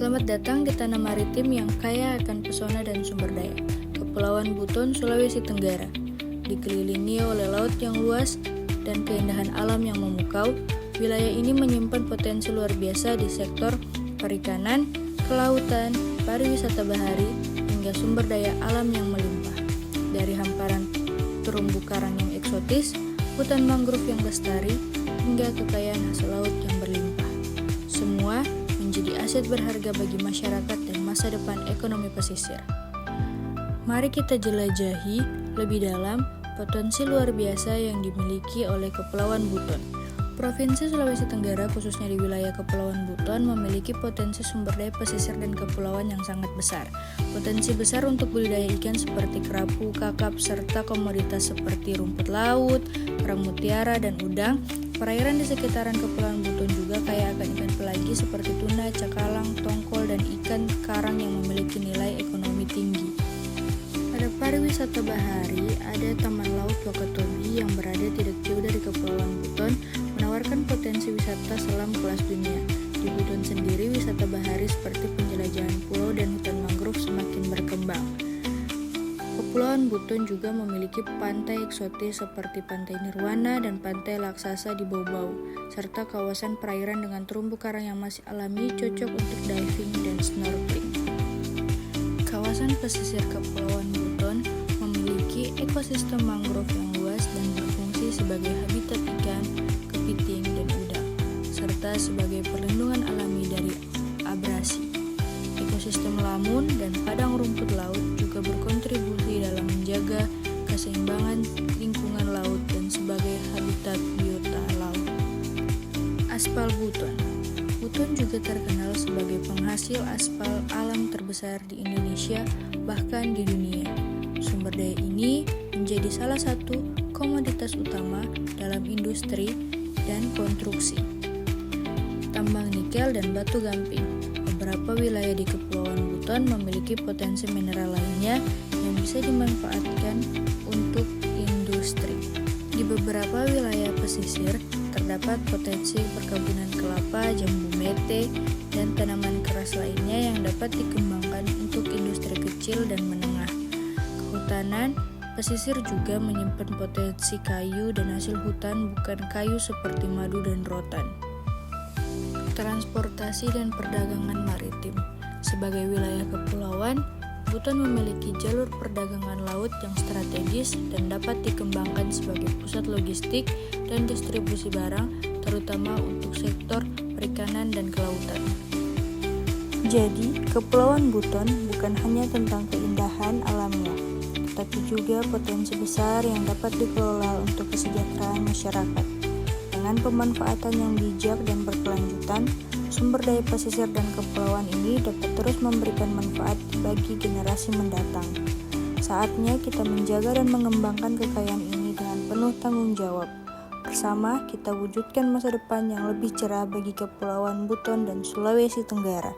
Selamat datang di tanah maritim yang kaya akan pesona dan sumber daya, Kepulauan Buton, Sulawesi Tenggara. Dikelilingi oleh laut yang luas dan keindahan alam yang memukau, wilayah ini menyimpan potensi luar biasa di sektor perikanan, kelautan, pariwisata bahari, hingga sumber daya alam yang melimpah. Dari hamparan terumbu karang yang eksotis, hutan mangrove yang lestari, hingga kekayaan hasil laut yang berlimpah. Semua menjadi aset berharga bagi masyarakat dan masa depan ekonomi pesisir. Mari kita jelajahi lebih dalam potensi luar biasa yang dimiliki oleh Kepulauan Buton. Provinsi Sulawesi Tenggara, khususnya di wilayah Kepulauan Buton, memiliki potensi sumber daya pesisir dan kepulauan yang sangat besar. Potensi besar untuk budidaya ikan seperti kerapu, kakap, serta komoditas seperti rumput laut, kerang mutiara, dan udang. Perairan di sekitaran Kepulauan Buton juga kaya akan ikan pelagi seperti tuna, cakalang, tongkol, dan ikan karang yang memiliki nilai ekonomi tinggi. Pada pariwisata bahari, ada Taman Laut Wakatobi yang berada tidak jauh dari Kepulauan Buton, menawarkan potensi wisata selam kelas dunia. Di Buton sendiri, wisata bahari seperti penjelajahan pulau dan hutan mangrove semakin berkembang. Kepulauan Buton juga memiliki pantai eksotis seperti Pantai Nirwana dan Pantai Laksasa di Bau-Bau, serta kawasan perairan dengan terumbu karang yang masih alami cocok untuk diving dan snorkeling. Kawasan pesisir Kepulauan Buton memiliki ekosistem mangrove yang luas dan berfungsi sebagai habitat ikan, kepiting, dan udang, serta sebagai perlindungan alami dari abrasi. Ekosistem lamun dan padang rumput laut juga berkontribusi dalam menjaga keseimbangan lingkungan laut dan sebagai habitat biota laut. Aspal Buton. Buton juga terkenal sebagai penghasil aspal alam terbesar di Indonesia, bahkan di dunia. Sumber daya ini menjadi salah satu komoditas utama dalam industri dan konstruksi. Tambang nikel dan batu gamping. Beberapa wilayah di Kepulauan Buton memiliki potensi mineral lainnya yang bisa dimanfaatkan untuk industri. Di beberapa wilayah pesisir terdapat potensi perkebunan kelapa, jambu mete, dan tanaman keras lainnya yang dapat dikembangkan untuk industri kecil dan menengah. Kehutanan pesisir juga menyimpan potensi kayu dan hasil hutan bukan kayu seperti madu dan rotan. Transportasi dan perdagangan maritim. Sebagai wilayah kepulauan, Buton memiliki jalur perdagangan laut yang strategis dan dapat dikembangkan sebagai pusat logistik dan distribusi barang, terutama untuk sektor perikanan dan kelautan. Jadi, Kepulauan Buton bukan hanya tentang keindahan alamnya, tetapi juga potensi besar yang dapat dikelola untuk kesejahteraan masyarakat. Dengan pemanfaatan yang bijak dan berkelanjutan, sumber daya pesisir dan kepulauan ini dapat terus memberikan manfaat bagi generasi mendatang. Saatnya kita menjaga dan mengembangkan kekayaan ini dengan penuh tanggung jawab. Bersama kita wujudkan masa depan yang lebih cerah bagi Kepulauan Buton dan Sulawesi Tenggara.